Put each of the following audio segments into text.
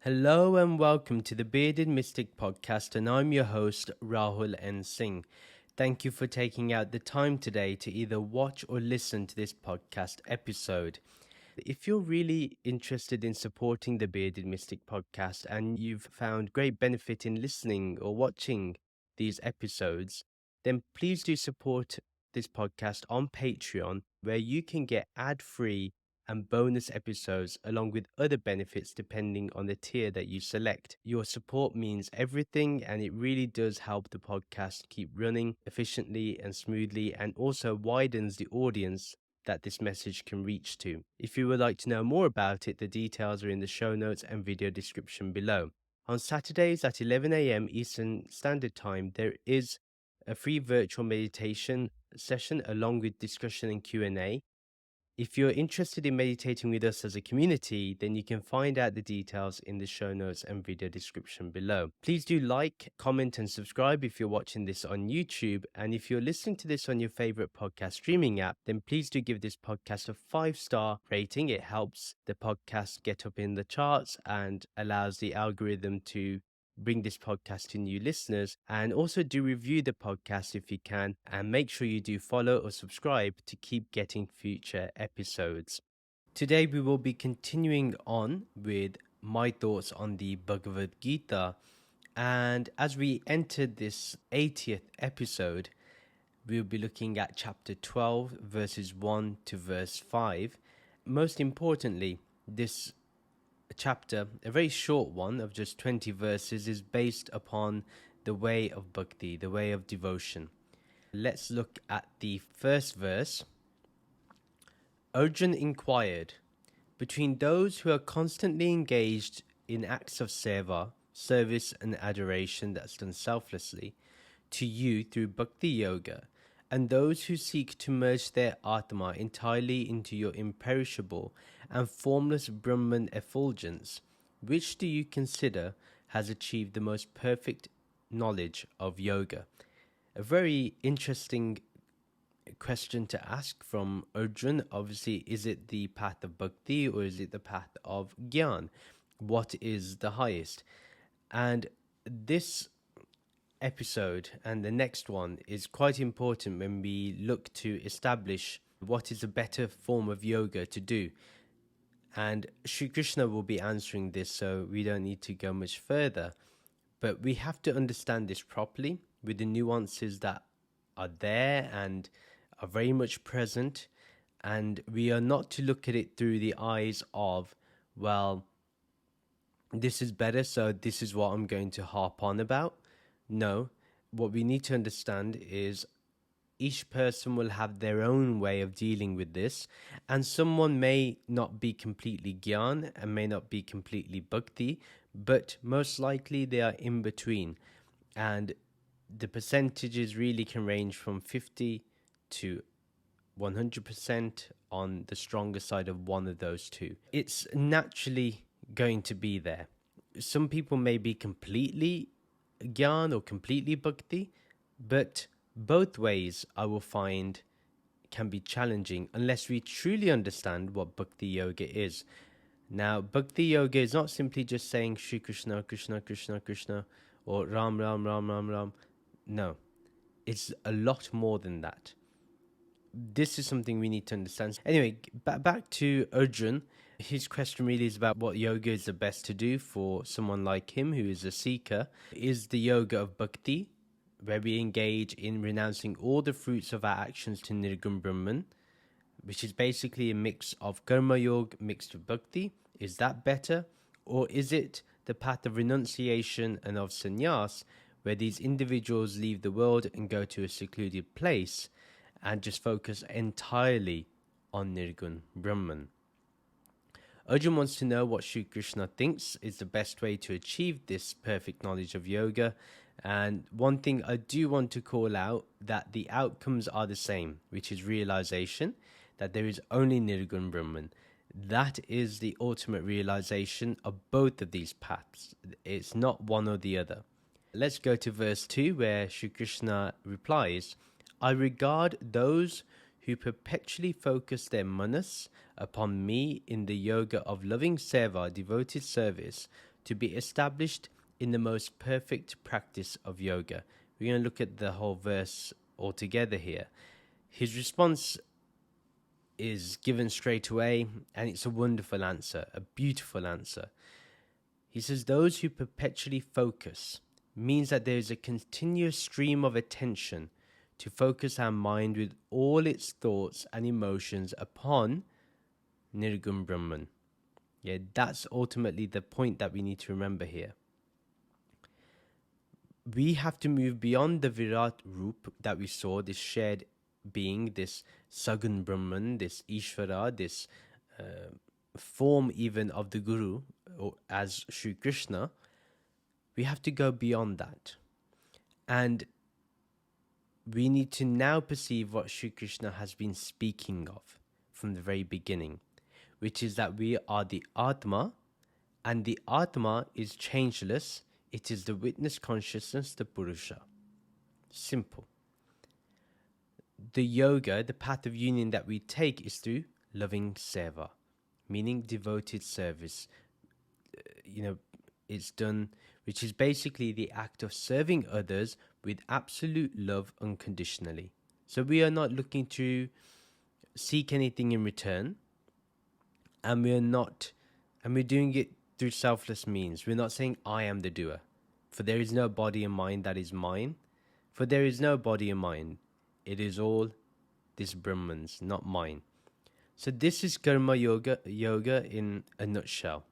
Hello and welcome to the Bearded Mystic podcast, and I'm your host, Rahul N. Singh. Thank you for taking out the time today to either watch or listen to this podcast episode. If you're really interested in supporting the Bearded Mystic podcast and you've found great benefit in listening or watching these episodes, then please do support this podcast on Patreon, where you can get ad-free and bonus episodes along with other benefits depending on the tier that you select. Your support means everything, and it really does help the podcast keep running efficiently and smoothly, and also widens the audience that this message can reach to. If you would like to know more about it, the details are in the show notes and video description below. On Saturdays at 11 a.m. Eastern Standard Time, there is a free virtual meditation session along with discussion and Q&A. If you're interested in meditating with us as a community, then you can find out the details in the show notes and video description below. Please do like, comment, and subscribe if you're watching this on YouTube. And if you're listening to this on your favorite podcast streaming app, then please do give this podcast a 5-star rating. It helps the podcast get up in the charts and allows the algorithm to bring this podcast to new listeners. And also do review the podcast if you can, and make sure you do follow or subscribe to keep getting future episodes. Today we will be continuing on with my thoughts on the Bhagavad Gita, and as we enter this 80th episode, we'll be looking at chapter 12 verses 1 to verse 5. Most importantly, this chapter, a very short one of just 20 verses, is based upon the way of bhakti, the way of devotion. Let's look at the first verse. Arjun inquired, between those who are constantly engaged in acts of seva, service and adoration that's done selflessly, to you through bhakti yoga, and those who seek to merge their Atma entirely into your imperishable and formless Brahman effulgence, which do you consider has achieved the most perfect knowledge of yoga? A very interesting question to ask from Arjun. Obviously, is it the path of bhakti or is it the path of gyan? What is the highest? And this episode and the next one is quite important when we look to establish what is a better form of yoga to do. And Sri Krishna will be answering this, so we don't need to go much further. But we have to understand this properly with the nuances that are there and are very much present. And we are not to look at it through the eyes of, well, this is better, so this is what I'm going to harp on about. No, what we need to understand is each person will have their own way of dealing with this, and someone may not be completely gyan and may not be completely bhakti, but most likely they are in between, and the percentages really can range from 50 to 100% on the stronger side of one of those two. It's naturally going to be there. Some people may be completely gyan or completely bhakti, but both ways I will find can be challenging unless we truly understand what bhakti yoga is. Now, bhakti yoga is not simply just saying Shri Krishna, Krishna, Krishna, Krishna, or Ram, Ram, Ram, Ram, Ram. No, it's a lot more than that. This is something we need to understand. Anyway, back to Arjun. His question really is about what yoga is the best to do for someone like him who is a seeker. Is the yoga of bhakti, where we engage in renouncing all the fruits of our actions to Nirgun Brahman, which is basically a mix of karma yoga mixed with bhakti. Is that better? Or is it the path of renunciation and of sannyas, where these individuals leave the world and go to a secluded place and just focus entirely on Nirgun Brahman? Arjun wants to know what Sri Krishna thinks is the best way to achieve this perfect knowledge of yoga. And one thing I do want to call out, that the outcomes are the same, which is realization that there is only Nirgun Brahman. That is the ultimate realization of both of these paths. It's not one or the other. Let's go to verse 2, where Sri Krishna replies, I regard those who perpetually focus their manas upon me in the yoga of loving seva, devoted service, to be established in the most perfect practice of yoga. We're going to look at the whole verse altogether here. His response is given straight away, and it's a wonderful answer, a beautiful answer. He says, those who perpetually focus means that there is a continuous stream of attention to focus our mind with all its thoughts and emotions upon Nirgun Brahman. Yeah, that's ultimately the point that we need to remember here. We have to move beyond the Virat Roop that we saw, this shared being, this Sagun Brahman, this Ishvara, this form even of the Guru or as Sri Krishna. We have to go beyond that. And we need to now perceive what Sri Krishna has been speaking of from the very beginning, which is that we are the Atma, and the Atma is changeless. It is the witness consciousness, the Purusha. Simple. The yoga, the path of union that we take is through loving seva, meaning devoted service. It's done, which is basically the act of serving others with absolute love unconditionally. So we are not looking to seek anything in return, and we're doing it through selfless means. We're not saying I am the doer, for there is no body and mind that is mine. For there is no body and mind. It is all this Brahman's, not mine. So this is karma yoga in a nutshell.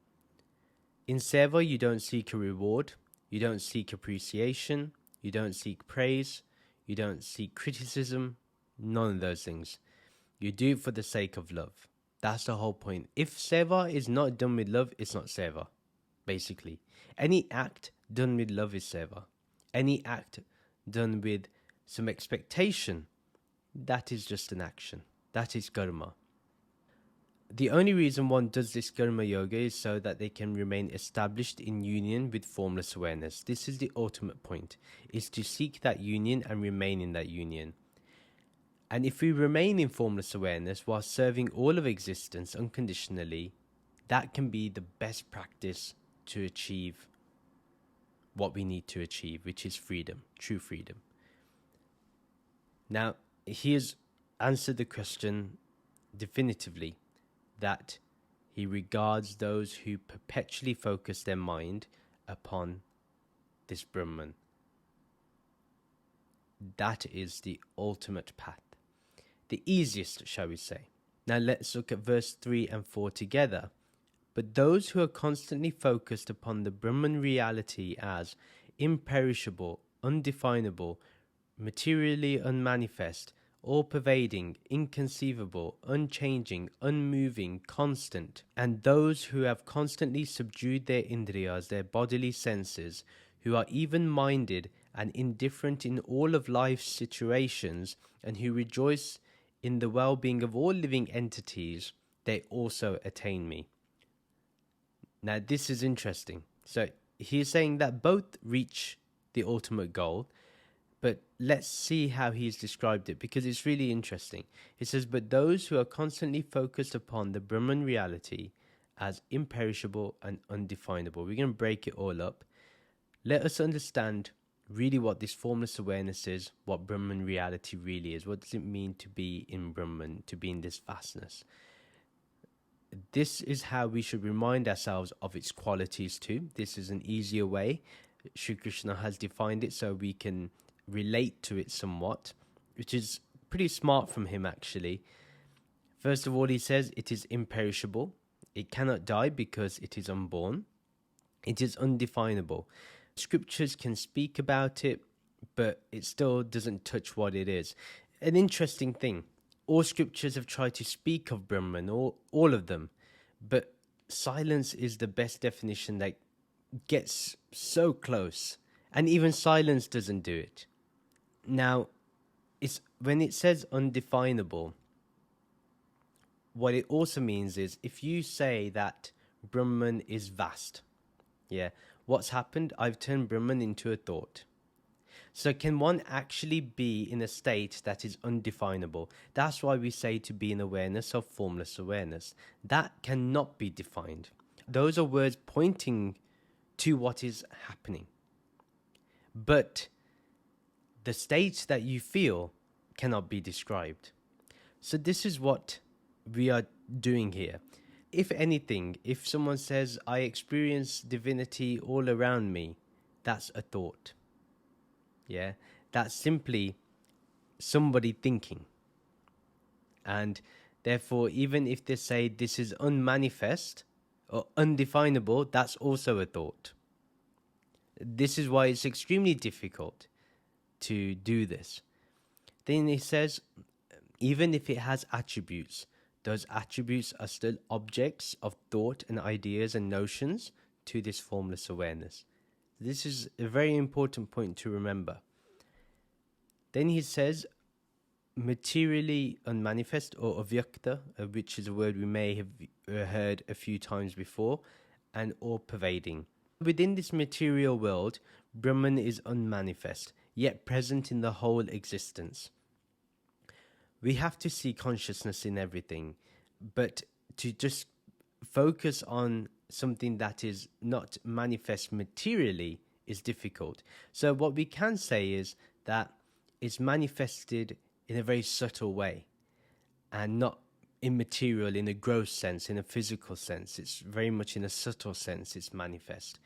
In seva, you don't seek a reward, you don't seek appreciation, you don't seek praise, you don't seek criticism, none of those things. You do it for the sake of love. That's the whole point. If seva is not done with love, it's not seva, basically. Any act done with love is seva. Any act done with some expectation, that is just an action. That is karma. The only reason one does this karma yoga is so that they can remain established in union with formless awareness. This is the ultimate point, is to seek that union and remain in that union. And if we remain in formless awareness while serving all of existence unconditionally, that can be the best practice to achieve what we need to achieve, which is freedom, true freedom. Now, he has answered the question definitively, that he regards those who perpetually focus their mind upon this Brahman. That is the ultimate path. The easiest, shall we say. Now let's look at verse 3 and 4 together. But those who are constantly focused upon the Brahman reality as imperishable, undefinable, materially unmanifest, all-pervading, inconceivable, unchanging, unmoving, constant, and those who have constantly subdued their indriyas, their bodily senses, who are even-minded and indifferent in all of life's situations, and who rejoice in the well-being of all living entities, they also attain me. Now this is interesting. So he's saying that both reach the ultimate goal, but let's see how he's described it, because it's really interesting. He says, but those who are constantly focused upon the Brahman reality as imperishable and undefinable. We're going to break it all up. Let us understand really what this formless awareness is, what Brahman reality really is. What does it mean to be in Brahman, to be in this vastness? This is how we should remind ourselves of its qualities too. This is an easier way. Shri Krishna has defined it so we can relate to it somewhat, which is pretty smart from him actually. First of all, he says it is imperishable. It cannot die because it is unborn. It is undefinable. Scriptures can speak about it, but it still doesn't touch what it is. An interesting thing, all scriptures have tried to speak of Brahman, all of them, but silence is the best definition that gets so close, and even silence doesn't do it. Now, when it says undefinable, what it also means is if you say that Brahman is vast, what's happened? I've turned Brahman into a thought. So can one actually be in a state that is undefinable? That's why we say to be in awareness of formless awareness. That cannot be defined. Those are words pointing to what is happening. But the state that you feel cannot be described. So this is what we are doing here. If anything, if someone says, I experience divinity all around me, that's a thought. Yeah, that's simply somebody thinking. And therefore, even if they say this is unmanifest or undefinable, that's also a thought. This is why it's extremely difficult to do this. Then he says, even if it has attributes, those attributes are still objects of thought and ideas and notions to this formless awareness. This is a very important point to remember. Then he says, materially unmanifest or avyakta, which is a word we may have heard a few times before, and all-pervading. Within this material world, Brahman is unmanifest, yet present in the whole existence. We have to see consciousness in everything, but to just focus on something that is not manifest materially is difficult. So what we can say is that it's manifested in a very subtle way and not immaterial in a gross sense, in a physical sense. It's very much in a subtle sense it's manifest.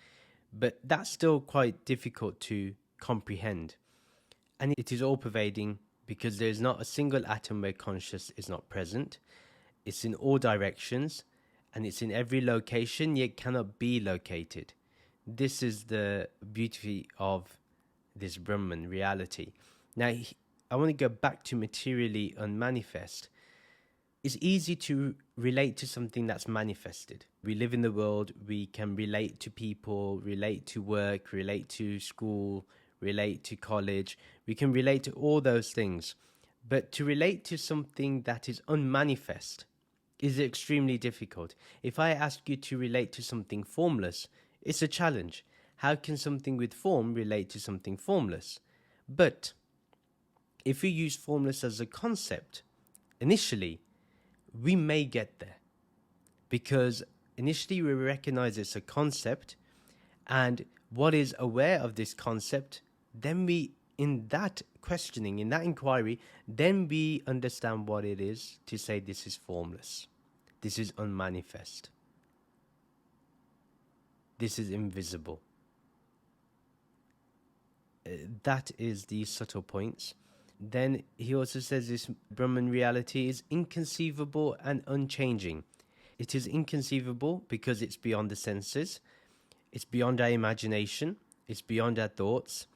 But that's still quite difficult to comprehend. And it is all-pervading because there's not a single atom where conscious is not present. It's in all directions and it's in every location, yet cannot be located. This is the beauty of this Brahman reality. Now, I want to go back to materially unmanifest. It's easy to relate to something that's manifested. We live in the world, we can relate to people, relate to work, relate to school, relate to college. We can relate to all those things. But to relate to something that is unmanifest is extremely difficult. If I ask you to relate to something formless, it's a challenge. How can something with form relate to something formless? But if we use formless as a concept, initially, we may get there. Because initially we recognize it's a concept, and what is aware of this concept, then we, in that questioning, in that inquiry, then we understand what it is to say this is formless. This is unmanifest. This is invisible. That is the subtle points. Then he also says this Brahman reality is inconceivable and unchanging. It is inconceivable because it's beyond the senses. It's beyond our imagination. It's beyond our thoughts.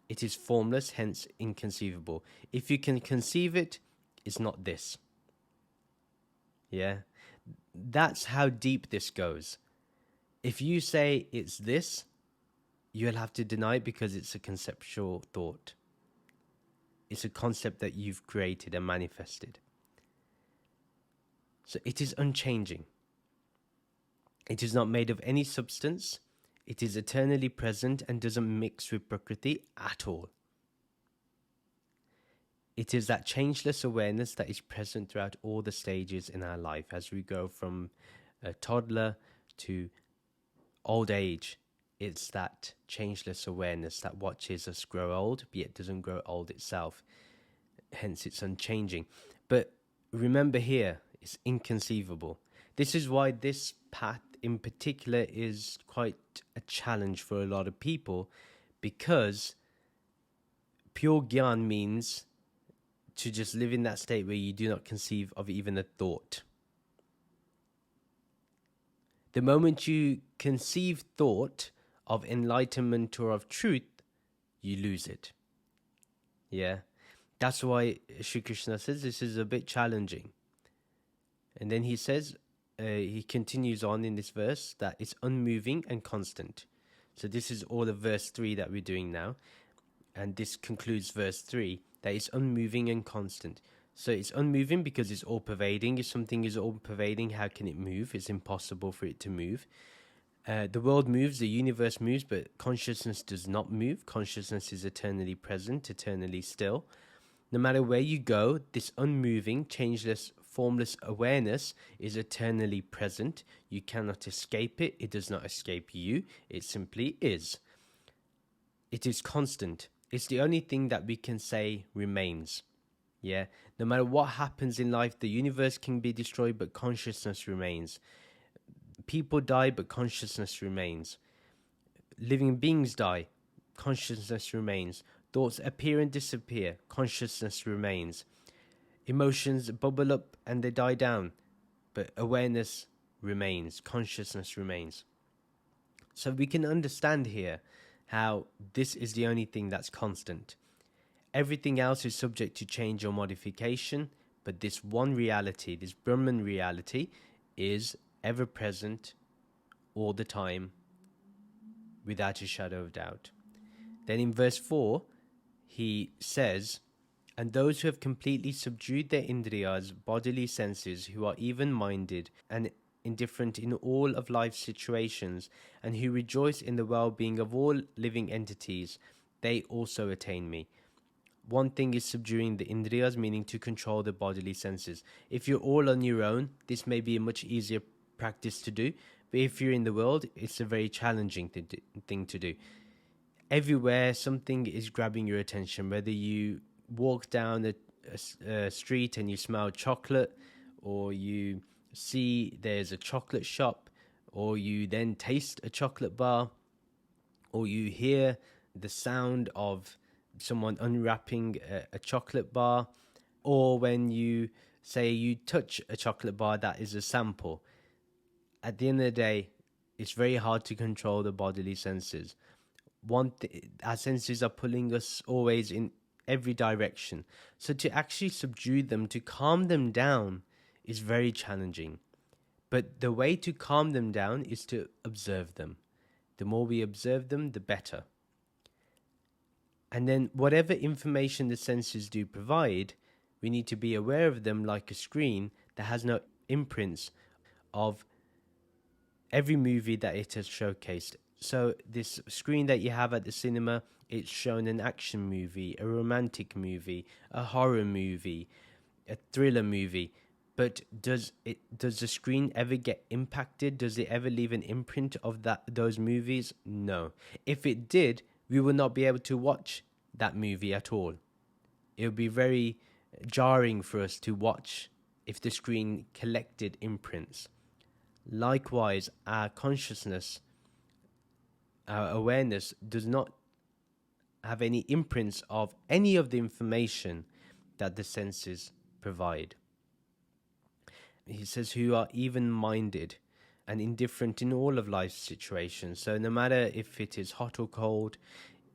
It is formless, hence inconceivable. If you can conceive it, it's not this. Yeah? That's how deep this goes. If you say it's this, you'll have to deny it because it's a conceptual thought. It's a concept that you've created and manifested. So it is unchanging. It is not made of any substance. It is eternally present and doesn't mix with Prakriti at all. It is that changeless awareness that is present throughout all the stages in our life as we go from a toddler to old age. It's that changeless awareness that watches us grow old, but yet doesn't grow old itself. Hence, it's unchanging. But remember here, it's inconceivable. This is why this path in particular is quite a challenge for a lot of people, because pure Gyan means to just live in that state where you do not conceive of even a thought. The moment you conceive thought of enlightenment or of truth, you lose it. Yeah? That's why Shri Krishna says this is a bit challenging. And then he says, he continues on in this verse that it's unmoving and constant. So this is all of verse 3 that we're doing now. And this concludes verse 3, that it's unmoving and constant. So it's unmoving because it's all-pervading. If something is all-pervading, how can it move? It's impossible for it to move. The world moves, the universe moves, but consciousness does not move. Consciousness is eternally present, eternally still. No matter where you go, this unmoving, changeless formless awareness is eternally present. You cannot escape it. It does not escape you. It simply is. It is constant. It's the only thing that we can say remains. Yeah, no matter what happens in life, the universe can be destroyed, but consciousness remains. People die, but consciousness remains. Living beings die, consciousness remains. Thoughts appear and disappear, consciousness remains. Emotions bubble up and they die down, but awareness remains, consciousness remains. So we can understand here how this is the only thing that's constant. Everything else is subject to change or modification, but this one reality, this Brahman reality, is ever present all the time, without a shadow of doubt. Then in verse 4, he says, and those who have completely subdued their indriyas, bodily senses, who are even-minded and indifferent in all of life's situations, and who rejoice in the well-being of all living entities, they also attain me. One thing is subduing the indriyas, meaning to control the bodily senses. If you're all on your own, this may be a much easier practice to do, but if you're in the world, it's a very challenging thing to do. Everywhere, something is grabbing your attention, whether you walk down a street and you smell chocolate, or you see there's a chocolate shop, or you then taste a chocolate bar, or you hear the sound of someone unwrapping a chocolate bar, or when you say you touch a chocolate bar that is a sample. At the end of the day, it's very hard to control the bodily senses. Our senses are pulling us always in every direction. So to actually subdue them, to calm them down, is very challenging. But the way to calm them down is to observe them. The more we observe them, the better. And then whatever information the senses do provide, we need to be aware of them like a screen that has no imprints of every movie that it has showcased. So this screen that you have at the cinema, it's shown an action movie, a romantic movie, a horror movie, a thriller movie. But does the screen ever get impacted? Does it ever leave an imprint of those movies? No. If it did, we would not be able to watch that movie at all. It would be very jarring for us to watch if the screen collected imprints. Likewise, our consciousness, our awareness does not have any imprints of any of the information that the senses provide. He says, who are even-minded and indifferent in all of life's situations. So no matter if it is hot or cold,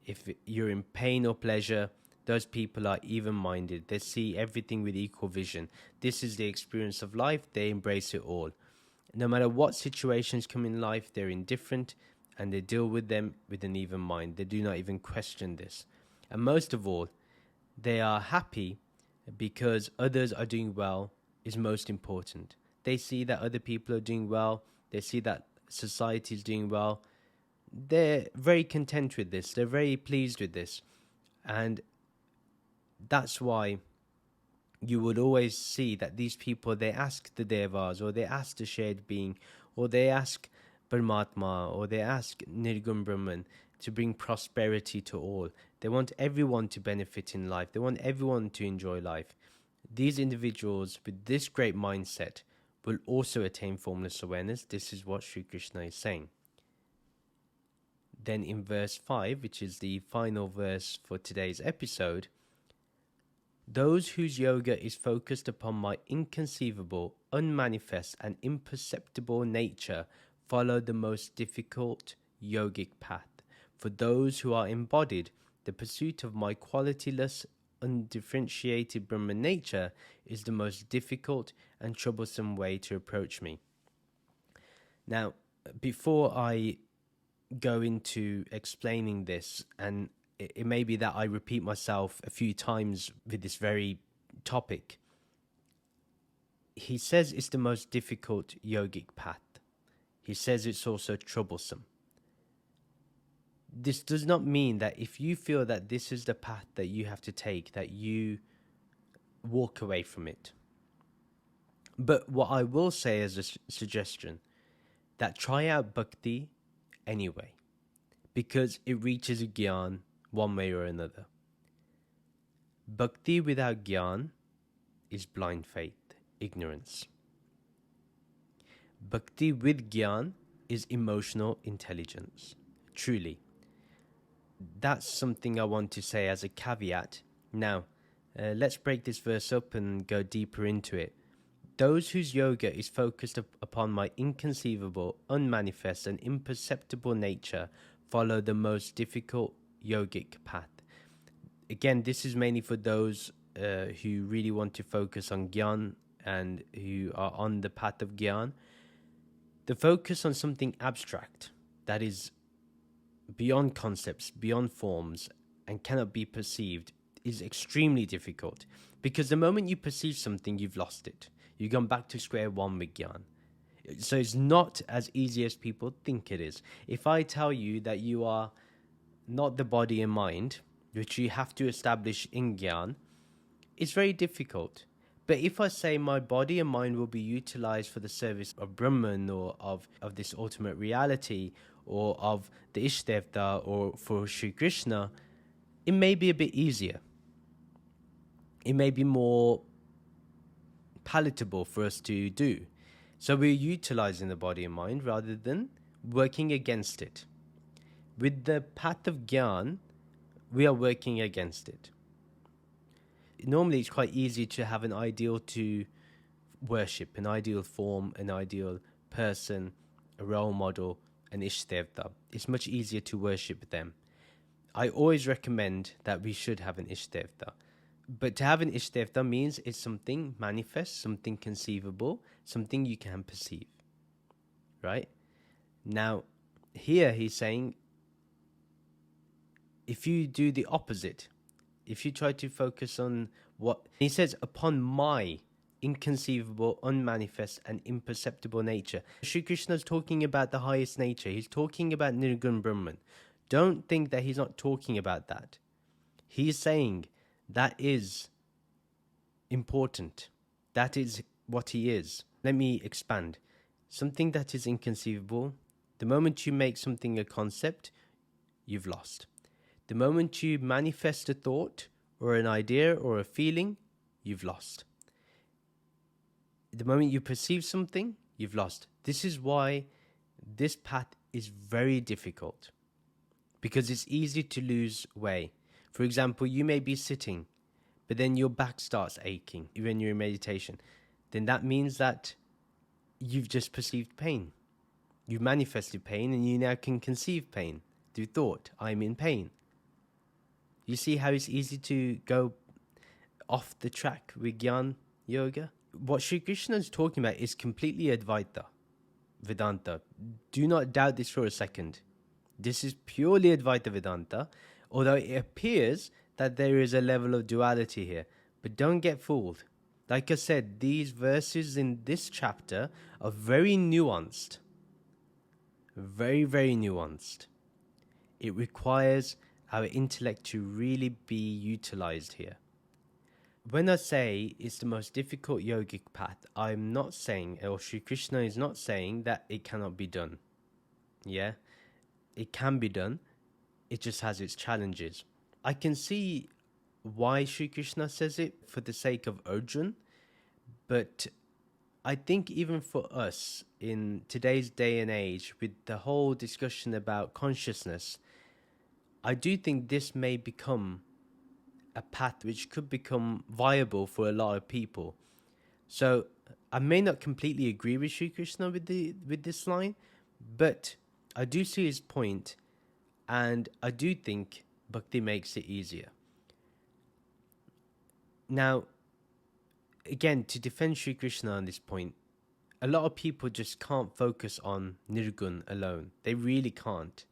if you're in pain or pleasure, those people are even-minded. They see everything with equal vision. This is the experience of life. They embrace it all. No matter what situations come in life, they're indifferent and they deal with them with an even mind. They do not even question this. And most of all, they are happy because others are doing well is most important. They see that other people are doing well. They see that society is doing well. They're very content with this. They're very pleased with this. And that's why you would always see that these people, they ask the devas, or they ask the shared being, or they ask Paramatma, or they ask Nirgun Brahman to bring prosperity to all. They want everyone to benefit in life. They want everyone to enjoy life. These individuals with this great mindset will also attain formless awareness. This is what Sri Krishna is saying. Then in verse 5, which is the final verse for today's episode, those whose yoga is focused upon my inconceivable, unmanifest and imperceptible nature follow the most difficult yogic path. For those who are embodied, the pursuit of my qualityless, undifferentiated Brahman nature is the most difficult and troublesome way to approach me. Now, before I go into explaining this, and it may be that I repeat myself a few times with this very topic, he says it's the most difficult yogic path. He says it's also troublesome. This does not mean that if you feel that this is the path that you have to take, that you walk away from it. But what I will say as a suggestion, that try out bhakti anyway, because it reaches a gyan one way or another. Bhakti without gyan is blind faith, ignorance. Bhakti with gyan is emotional intelligence. Truly. That's something I want to say as a caveat. Now, let's break this verse up and go deeper into it. Those whose yoga is focused upon my inconceivable, unmanifest, and imperceptible nature follow the most difficult yogic path. Again, this is mainly for those who really want to focus on Gyan and who are on the path of Gyan. The focus on something abstract that is beyond concepts, beyond forms, and cannot be perceived is extremely difficult, because the moment you perceive something, you've lost it. You've gone back to square one with Gyan. So it's not as easy as people think it is. If I tell you that you are not the body and mind, which you have to establish in Gyan, it's very difficult. But if I say my body and mind will be utilized for the service of Brahman, or of this ultimate reality, or of the Ishtavta, or for Sri Krishna, it may be a bit easier. It may be more palatable for us to do. So we're utilizing the body and mind rather than working against it. With the path of Gyan, we are working against it. Normally it's quite easy to have an ideal to worship, an ideal form, an ideal person, a role model, an Ishtavta. It's much easier to worship them. I always recommend that we should have an Ishtavta. But to have an Ishtavta means it's something manifest, something conceivable, something you can perceive. Right? Now, here he's saying, if you do the opposite, if you try to focus on what he says, upon my inconceivable, unmanifest, and imperceptible nature. Sri Krishna is talking about the highest nature. He's talking about Nirgun Brahman. Don't think that he's not talking about that. He's saying that is important. That is what he is. Let me expand. Something that is inconceivable, the moment you make something a concept, you've lost. The moment you manifest a thought or an idea or a feeling, you've lost. The moment you perceive something, you've lost. This is why this path is very difficult, because it's easy to lose way. For example, you may be sitting, but then your back starts aching when you're in meditation. Then that means that you've just perceived pain. You've manifested pain, and you now can conceive pain through thought. I'm in pain. You see how it's easy to go off the track with Gyan Yoga? What Sri Krishna is talking about is completely advaita, Vedanta. Do not doubt this for a second. This is purely advaita Vedanta, although it appears that there is a level of duality here. But don't get fooled. Like I said, these verses in this chapter are very nuanced. Very, very nuanced. It requires our intellect to really be utilized here. When I say it's the most difficult yogic path, I'm not saying, or Sri Krishna is not saying, that it cannot be done. Yeah? It can be done. It just has its challenges. I can see why Sri Krishna says it for the sake of Arjun, but I think even for us in today's day and age, with the whole discussion about consciousness, I do think this may become a path which could become viable for a lot of people. So I may not completely agree with Sri Krishna with this line, but I do see his point, and I do think bhakti makes it easier. Now, again, to defend Sri Krishna on this point, a lot of people just can't focus on Nirgun alone. They really can't.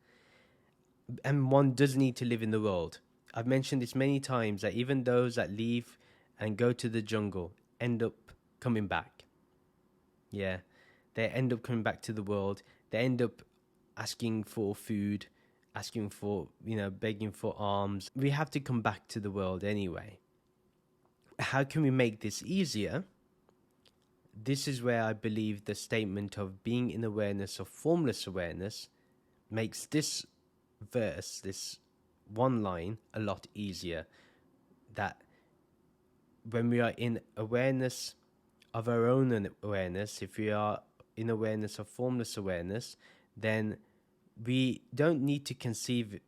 And one does need to live in the world. I've mentioned this many times, that even those that leave and go to the jungle end up coming back. Yeah, they end up coming back to the world. They end up asking for food, asking for, begging for alms. We have to come back to the world anyway. How can we make this easier? this is where I believe the statement of being in awareness of formless awareness makes this verse, this one line, a lot easier. That when we are in awareness of our own awareness, if we are in awareness of formless awareness, then we don't need to conceive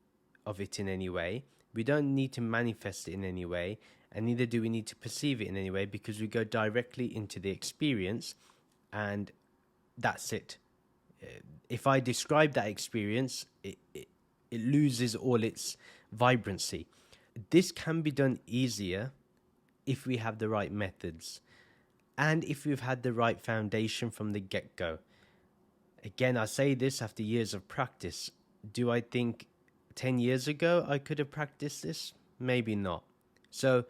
of it in any way. We don't need to manifest it in any way, and neither do we need to perceive it in any way, because we go directly into the experience, and that's it. If I describe that experience, it loses all its vibrancy. This can be done easier if we have the right methods and if we've had the right foundation from the get-go. Again, I say this after years of practice. Do I think 10 years ago I could have practiced this? Maybe not. So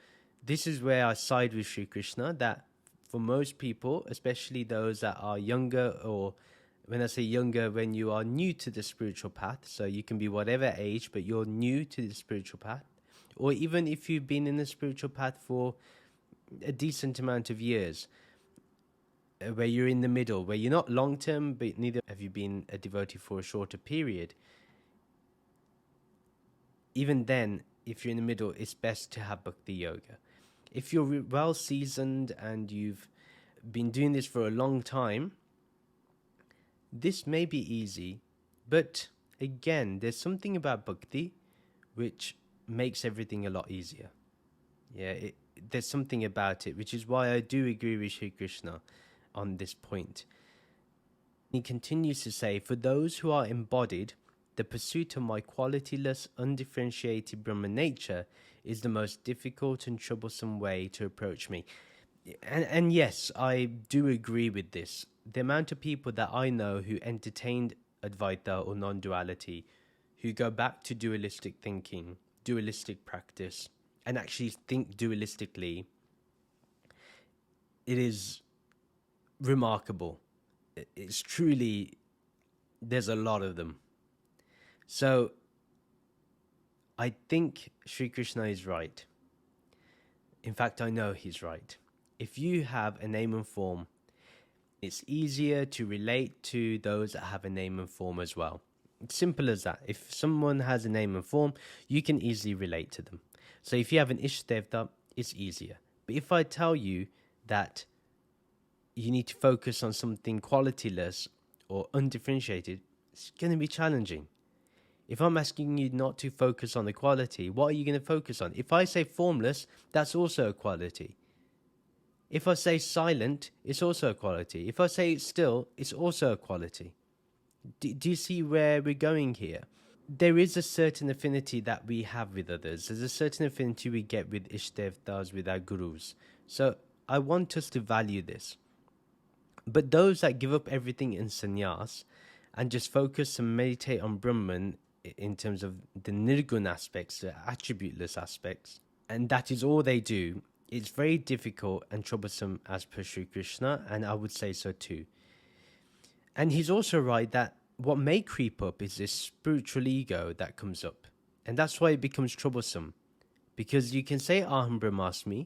this is where I side with Sri Krishna, that for most people, especially those that are younger, or when I say younger, when you are new to the spiritual path, so you can be whatever age, but you're new to the spiritual path, or even if you've been in the spiritual path for a decent amount of years, where you're in the middle, where you're not long term, but neither have you been a devotee for a shorter period. Even then, if you're in the middle, it's best to have bhakti yoga. If you're well seasoned and you've been doing this for a long time, this may be easy, but again, there's something about bhakti which makes everything a lot easier. There's something about it, which is why I do agree with Sri Krishna on this point. He continues to say, for those who are embodied, the pursuit of my qualityless, undifferentiated Brahman nature is the most difficult and troublesome way to approach me. And yes, I do agree with this. The amount of people that I know who entertained advaita or non-duality, who go back to dualistic thinking, dualistic practice, and actually think dualistically, it is remarkable. It's truly, there's a lot of them. So I think Sri Krishna is right. In fact, I know he's right. If you have a name and form, it's easier to relate to those that have a name and form as well. It's simple as that. If someone has a name and form, you can easily relate to them. So if you have an Ishtadevta, it's easier. But if I tell you that you need to focus on something qualityless or undifferentiated, it's going to be challenging. If I'm asking you not to focus on the quality, what are you going to focus on? If I say formless, that's also a quality. If I say silent, it's also a quality. If I say it's still, it's also a quality. Do you see where we're going here? There is a certain affinity that we have with others. There's a certain affinity we get with Ishtadevtas, with our gurus. So I want us to value this. But those that give up everything in sannyas and just focus and meditate on Brahman in terms of the nirgun aspects, the attributeless aspects, and that is all they do, it's very difficult and troublesome as per Sri Krishna, and I would say so too. And he's also right that what may creep up is this spiritual ego that comes up. And that's why it becomes troublesome. Because you can say Aham Brahmasmi,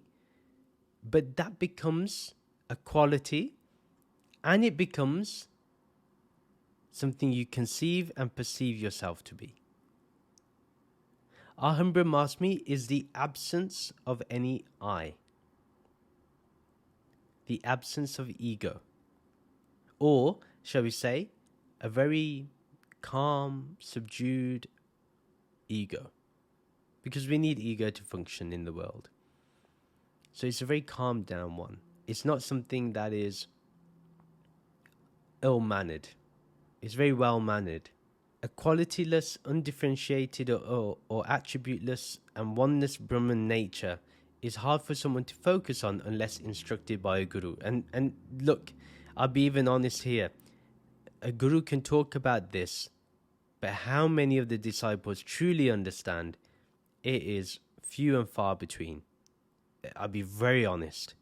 but that becomes a quality, and it becomes something you conceive and perceive yourself to be. Aham Brahmasmi is the absence of any I. The absence of ego. Or, shall we say, a very calm, subdued ego. Because we need ego to function in the world. So it's a very calmed down one. It's not something that is ill-mannered. It's very well-mannered. A qualityless, undifferentiated or attributeless and oneness Brahman nature is hard for someone to focus on unless instructed by a guru. And look, I'll be even honest here. A guru can talk about this, but how many of the disciples truly understand? It is few and far between. I'll be very honest.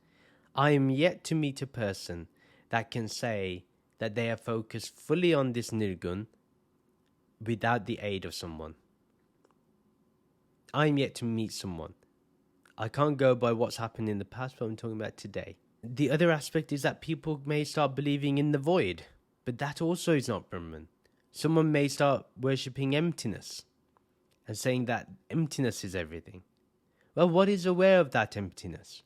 I am yet to meet a person that can say that they are focused fully on this nirgun without the aid of someone. I am yet to meet someone. I can't go by what's happened in the past, but I'm talking about today. the other aspect is that people may start believing in the void, but that also is not Brahman. Someone may start worshipping emptiness and saying that emptiness is everything. Well, what is aware of that emptiness?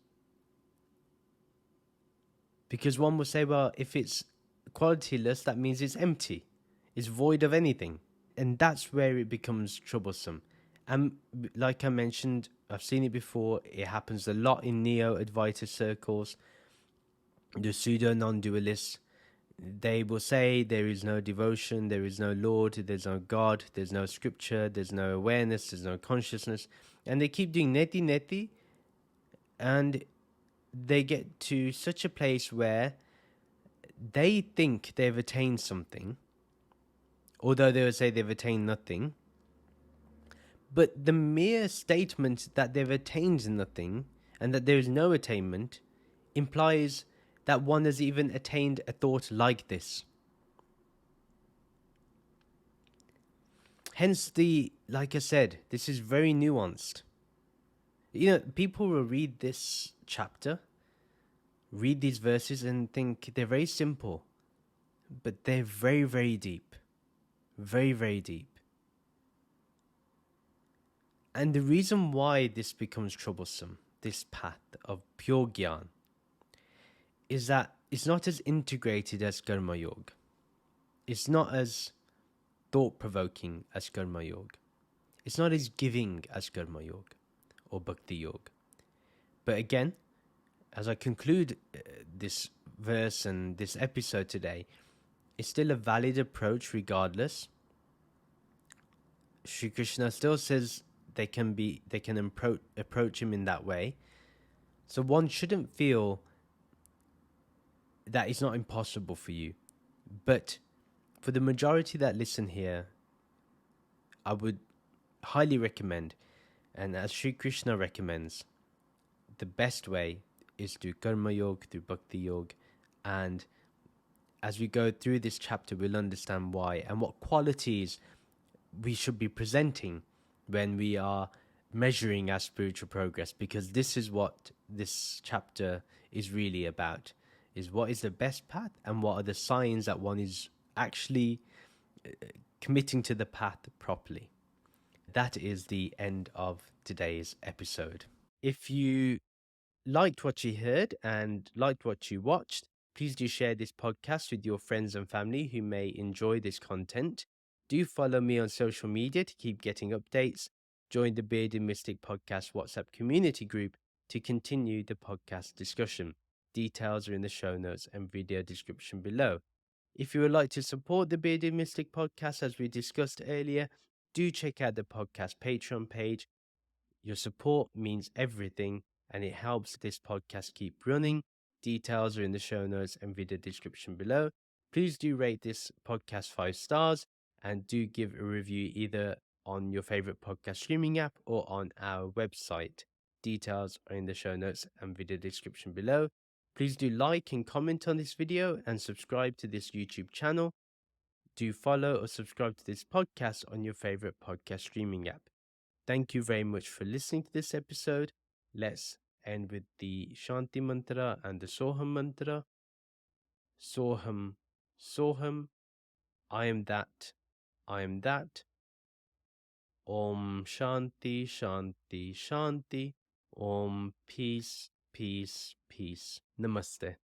Because one will say, well, if it's qualityless, that means it's empty. It's void of anything. And that's where it becomes troublesome. And like I mentioned, I've seen it before. It happens a lot in neo-advaita circles. The pseudo-non-dualists, they will say there is no devotion, there is no Lord, there's no God, there's no scripture, there's no awareness, there's no consciousness. And they keep doing neti, and they get to such a place where they think they've attained something, although they would say they've attained nothing. But the mere statement that they've attained nothing and that there is no attainment implies that one has even attained a thought like this. Hence like I said, this is very nuanced. People will read this chapter, read these verses and think they're very simple, but they're very, very deep. Very, very deep. And the reason why this becomes troublesome, this path of pure Gyan, is that it's not as integrated as Karma Yoga. It's not as thought-provoking as Karma Yoga. It's not as giving as Karma Yoga or Bhakti Yoga. But again, as I conclude this verse and this episode today, it's still a valid approach regardless. Shri Krishna still says they can approach him in that way. So one shouldn't feel that it's not impossible for you. But for the majority that listen here, I would highly recommend, and as Shri Krishna recommends, the best way is through Karma Yoga, through Bhakti Yoga. And as we go through this chapter, we'll understand why and what qualities we should be presenting when we are measuring our spiritual progress, because this is what this chapter is really about, is what is the best path and what are the signs that one is actually committing to the path properly. That is the end of today's episode. If you liked what you heard and liked what you watched, please do share this podcast with your friends and family who may enjoy this content. Do follow me on social media to keep getting updates. Join the Bearded Mystic Podcast WhatsApp community group to continue the podcast discussion. Details are in the show notes and video description below. If you would like to support the Bearded Mystic Podcast, as we discussed earlier, do check out the podcast Patreon page. Your support means everything, and it helps this podcast keep running. Details are in the show notes and video description below. Please do rate this podcast 5 stars and do give a review either on your favorite podcast streaming app or on our website. Details are in the show notes and video description below. Please do like and comment on this video and subscribe to this YouTube channel. Do follow or subscribe to this podcast on your favorite podcast streaming app. Thank you very much for listening to this episode. Let's end with the Shanti Mantra and the Soham Mantra. Soham, Soham, I am that, I am that. Om Shanti, Shanti, Shanti. Om Peace, Peace, Peace. Namaste.